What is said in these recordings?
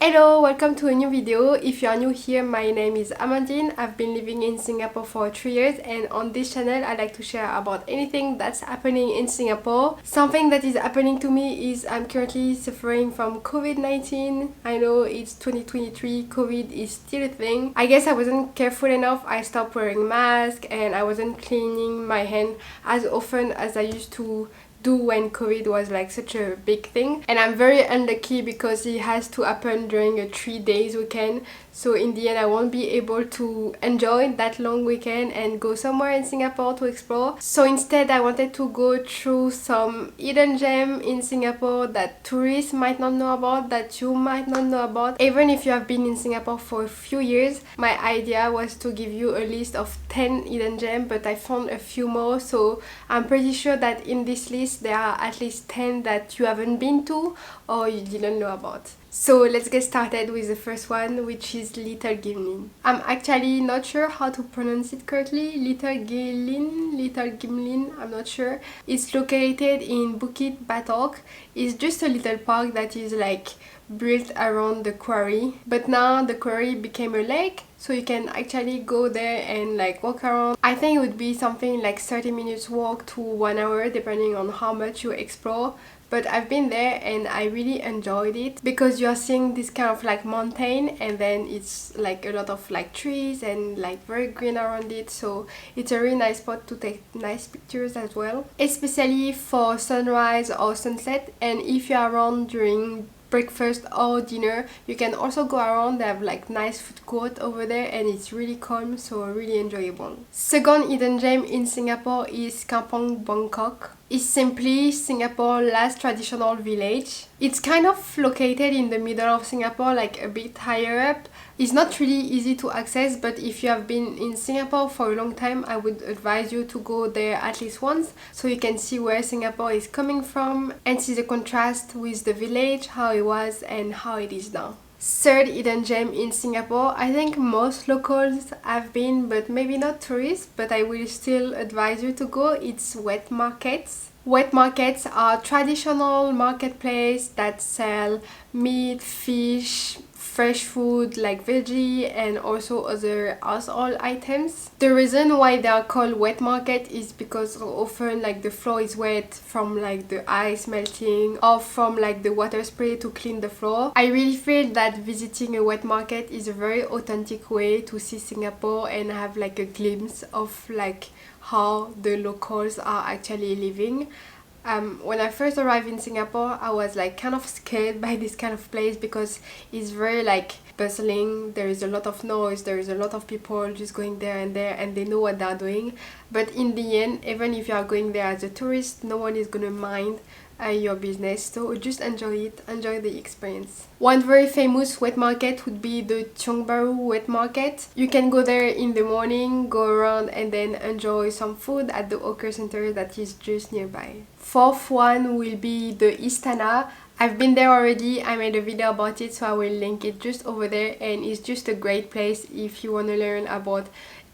Hello, welcome to a new video. If you are new here, my name is Amandine. I've been living in Singapore for 3 years, and on this channel I like to share about anything that's happening in Singapore. Something that is happening to me is I'm currently suffering from COVID-19. I know it's 2023, COVID is still a thing. I guess I wasn't careful enough. I stopped wearing mask and I wasn't cleaning my hand as often as I used to do when COVID was like such a big thing, and I'm very unlucky because it has to happen during a 3 days weekend, so in the end I won't be able to enjoy that long weekend and go somewhere in Singapore to explore. So instead I wanted to go through some hidden gem in Singapore that tourists might not know about, that you might not know about. Even if you have been in Singapore for a few years, my idea was to give you a list of 10 hidden gems, but I found a few more, so I'm pretty sure that in this list there are at least 10 that you haven't been to or you didn't know about. So let's get started with the first one, which is Little Guilin. I'm actually not sure how to pronounce it correctly. Little Guilin, I'm not sure. It's located in Bukit Batok. It's just a little park that is like built around the quarry, but now the quarry became a lake, so you can actually go there and like walk around. I think it would be something like 30 minutes walk to 1 hour depending on how much you explore, but I've been there and I really enjoyed it because you're seeing this kind of like mountain, and then it's like a lot of like trees and like very green around it, so it's a really nice spot to take nice pictures as well, especially for sunrise or sunset. And if you're around during breakfast or dinner, you can also go around. They have like nice food court over there and it's really calm, so really enjoyable. Second hidden gem in Singapore is Kampong Buangkok. It's simply Singapore's last traditional village. It's kind of located in the middle of Singapore, like a bit higher up. It's not really easy to access, but if you have been in Singapore for a long time, I would advise you to go there at least once so you can see where Singapore is coming from and see the contrast with the village, how it was and how it is now. Third hidden gem in Singapore, I think most locals have been, but maybe not tourists, but I will still advise you to go. It's wet markets. Wet markets are traditional marketplace that sell meat, fish, fresh food like veggie and also other household items. The reason why they are called wet market is because often like the floor is wet from like the ice melting or from like the water spray to clean the floor. I really feel that visiting a wet market is a very authentic way to see Singapore and have like a glimpse of like how the locals are actually living. When I first arrived in Singapore, I was like kind of scared by this kind of place because it's very like bustling. There is a lot of noise, there is a lot of people just going there and they know what they're doing. But in the end, even if you are going there as a tourist, no one is gonna mind your business, so just enjoy it, enjoy the experience. One very famous wet market would be the Tiong Bahru Wet Market. You can go there in the morning, go around and then enjoy some food at the hawker center that is just nearby. Fourth one will be the Istana. I've been there already, I made a video about it, so I will link it just over there, and it's just a great place if you want to learn about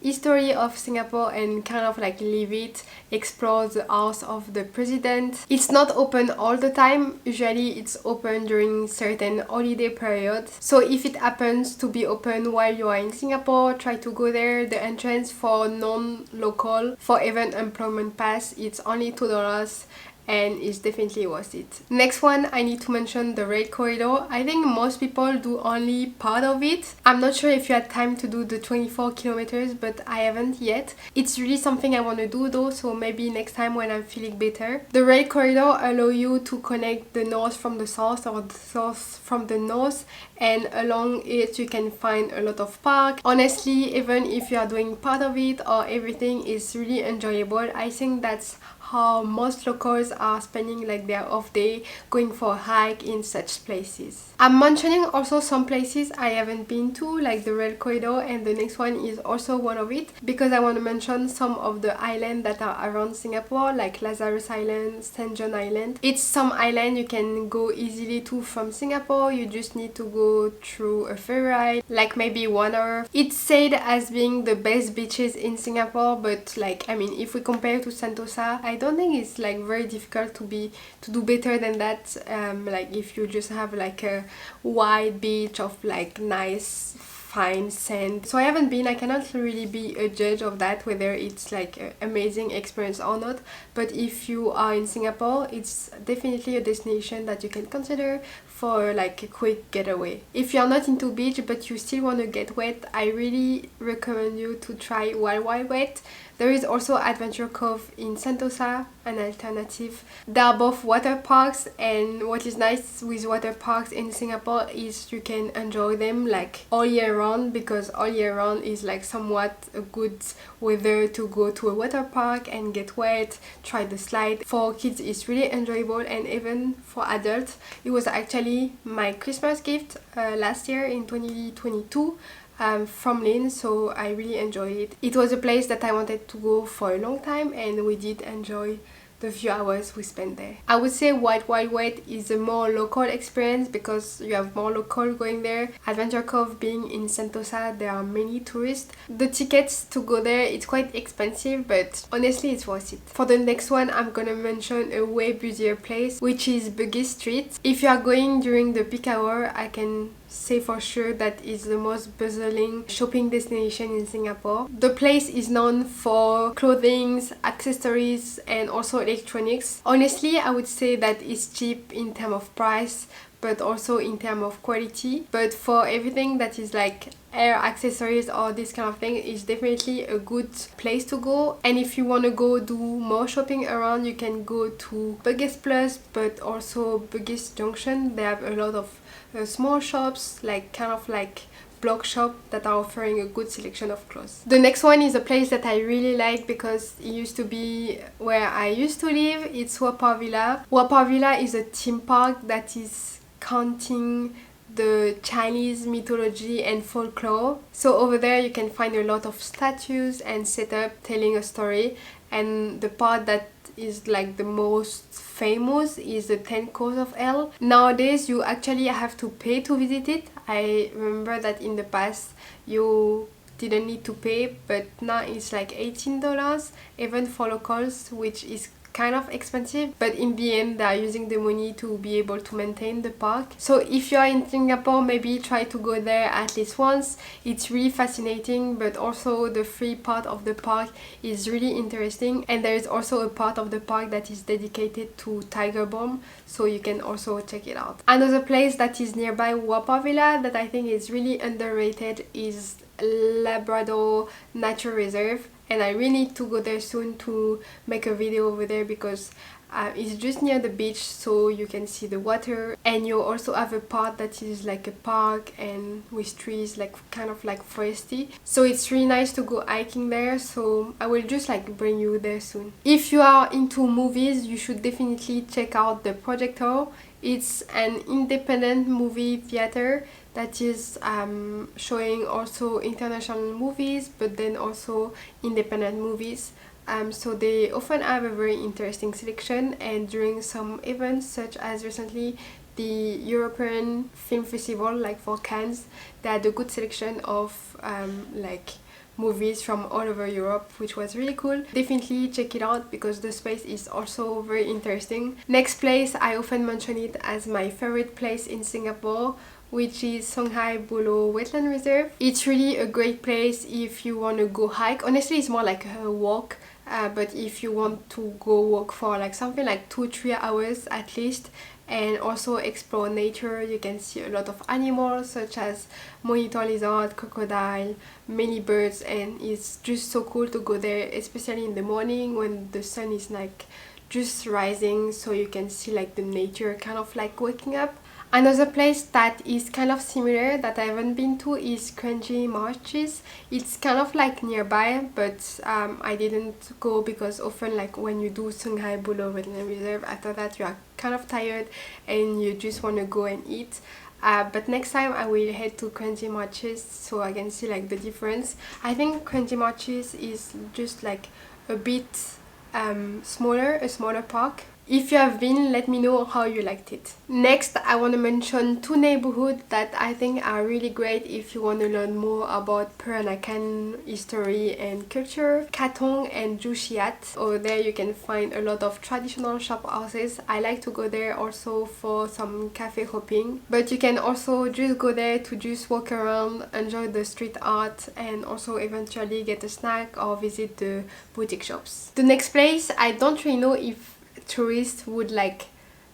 history of Singapore and kind of like live it, explore the house of the president. It's not open all the time, usually it's open during certain holiday periods, so if it happens to be open while you are in Singapore, try to go there. The entrance for non-local for event employment pass, it's only $2 and it's definitely worth it. Next one, I need to mention the Red Corridor. I think most people do only part of it. I'm not sure if you had time to do the 24 kilometers, but I haven't yet. It's really something I want to do though, so maybe next time when I'm feeling better. The Red Corridor allow you to connect the north from the south or the south from the north, and along it you can find a lot of park. Honestly, even if you are doing part of it or everything, is really enjoyable. I think that's how most locals are spending like their off day, going for a hike in such places. I'm mentioning also some places I haven't been to, like the Red Corridor, and the next one is also one of it because I want to mention some of the islands that are around Singapore, like Lazarus Island, St. John Island. It's some island you can go easily to from Singapore. You just need to go through a ferry ride, like maybe 1 hour. It's said as being the best beaches in Singapore, but like, I mean, if we compare to Sentosa, I don't don't think it's like very difficult to do better than that. Like if you just have like a wide beach of like nice fine sand. So I haven't been, I cannot really be a judge of that, whether it's like an amazing experience or not. But if you are in Singapore, it's definitely a destination that you can consider for like a quick getaway. If you're not into beach but you still want to get wet, I really recommend you to try Wild Wild Wet. There is also Adventure Cove in Sentosa, an alternative. They are both water parks, and what is nice with water parks in Singapore is you can enjoy them like all year round, because all year round is like somewhat a good weather to go to a water park and get wet, try the slide. For kids it's really enjoyable, and even for adults. It was actually my Christmas gift last year in 2022. From Lynn, so I really enjoyed it. It was a place that I wanted to go for a long time, and we did enjoy the few hours we spent there. I would say Wild Wild Wet is a more local experience because you have more local going there. Adventure Cove being in Sentosa, there are many tourists. The tickets to go there, it's quite expensive, but honestly it's worth it. For the next one, I'm gonna mention a way busier place, which is Bugis Street. If you are going during the peak hour, I can say for sure that it's the most bustling shopping destination in Singapore. The place is known for clothing, accessories, and also electronics. Honestly, I would say that it's cheap in terms of price, but also in terms of quality. But for everything that is like hair accessories or this kind of thing, is definitely a good place to go. And if you want to go do more shopping around, you can go to Bugis Plus, but also Bugis Junction. They have a lot of small shops, like kind of like blog shop, that are offering a good selection of clothes. The next one is a place that I really like because it used to be where I used to live. It's Haw Par Villa. Haw Par Villa is a theme park that is counting the Chinese mythology and folklore. So over there you can find a lot of statues and setup telling a story, and the part that is like the most famous is the 10 Courts of Hell. Nowadays you actually have to pay to visit it. I remember that in the past you didn't need to pay, but now it's like $18 even for locals, which is kind of expensive, but in the end they are using the money to be able to maintain the park. So if you are in Singapore, maybe try to go there at least once. It's really fascinating, but also the free part of the park is really interesting, and there is also a part of the park that is dedicated to tiger balm, so you can also check it out. Another place that is nearby Haw Par Villa that I think is really underrated is Labrador Nature Reserve, and I really need to go there soon to make a video over there because it's just near the beach, so you can see the water, and you also have a part that is like a park and with trees, like kind of like foresty, so it's really nice to go hiking there. So I will just like bring you there soon. If you are into movies, you should definitely check out the Projector. It's an independent movie theater that is showing also international movies, but then also independent movies. So they often have a very interesting selection, and during some events such as recently the European Film Festival, like for Cannes, they had a good selection of like movies from all over Europe, which was really cool. Definitely check it out because the space is also very interesting. Next place, I often mention it as my favorite place in Singapore, which is Songhai Buloh Wetland Reserve. It's really a great place if you want to go hike. Honestly, it's more like a walk, but if you want to go walk for like something like 2-3 hours at least, and also explore nature, you can see a lot of animals such as monitor lizard, crocodile, many birds, and it's just so cool to go there, especially in the morning when the sun is like just rising, so you can see like the nature kind of like waking up. Another place that is kind of similar that I haven't been to is Kranji Marshes. It's kind of like nearby, but I didn't go because often like when you do Songhai Buloh Wetland Reserve, after that you are kind of tired and you just want to go and eat. But next time I will head to Kranji Marshes so I can see like the difference. I think Kranji Marshes is just like a bit smaller, a smaller park, If you have been, let me know how you liked it. Next, I want to mention two neighborhoods that I think are really great if you want to learn more about Peranakan history and culture. Katong and Joo Chiat. Over there you can find a lot of traditional shop houses. I like to go there also for some cafe hopping. But you can also just go there to just walk around, enjoy the street art, and also eventually get a snack or visit the boutique shops. The next place, I don't really know if tourists would like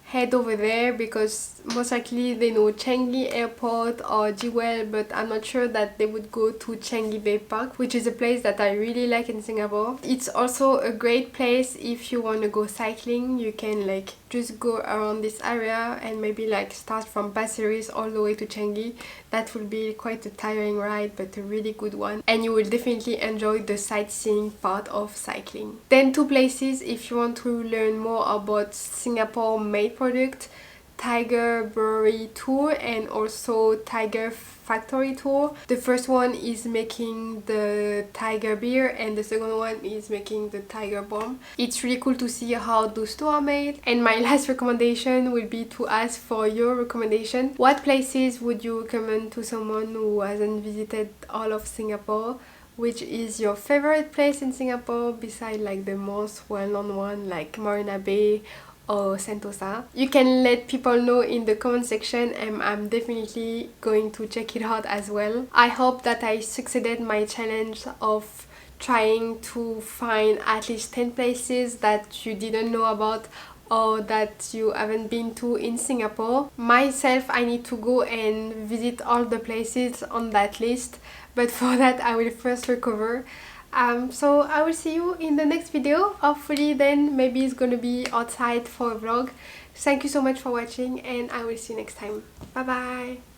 head over there because most likely they know Changi Airport or Jewel, but I'm not sure that they would go to Changi Bay Park, which is a place that I really like in Singapore. It's also a great place if you want to go cycling. You can like just go around this area and maybe like start from Pasir Ris all the way to Changi. That will be quite a tiring ride, but a really good one, and you will definitely enjoy the sightseeing part of cycling. Then two places if you want to learn more about Singapore made product: Tiger Brewery Tour and also Tiger Factory Tour. The first one is making the Tiger beer and the second one is making the Tiger bomb. It's really cool to see how those two are made. And my last recommendation will be to ask for your recommendation. What places would you recommend to someone who hasn't visited all of Singapore? Which is your favorite place in Singapore besides like the most well-known one like Marina Bay or Sentosa? You can let people know in the comment section and I'm definitely going to check it out as well. I hope that I succeeded my challenge of trying to find at least 10 places that you didn't know about or that you haven't been to in Singapore. Myself, I need to go and visit all the places on that list, but for that I will first recover. So I will see you in the next video. Hopefully then maybe it's gonna be outside for a vlog. Thank you so much for watching and I will see you next time. Bye bye.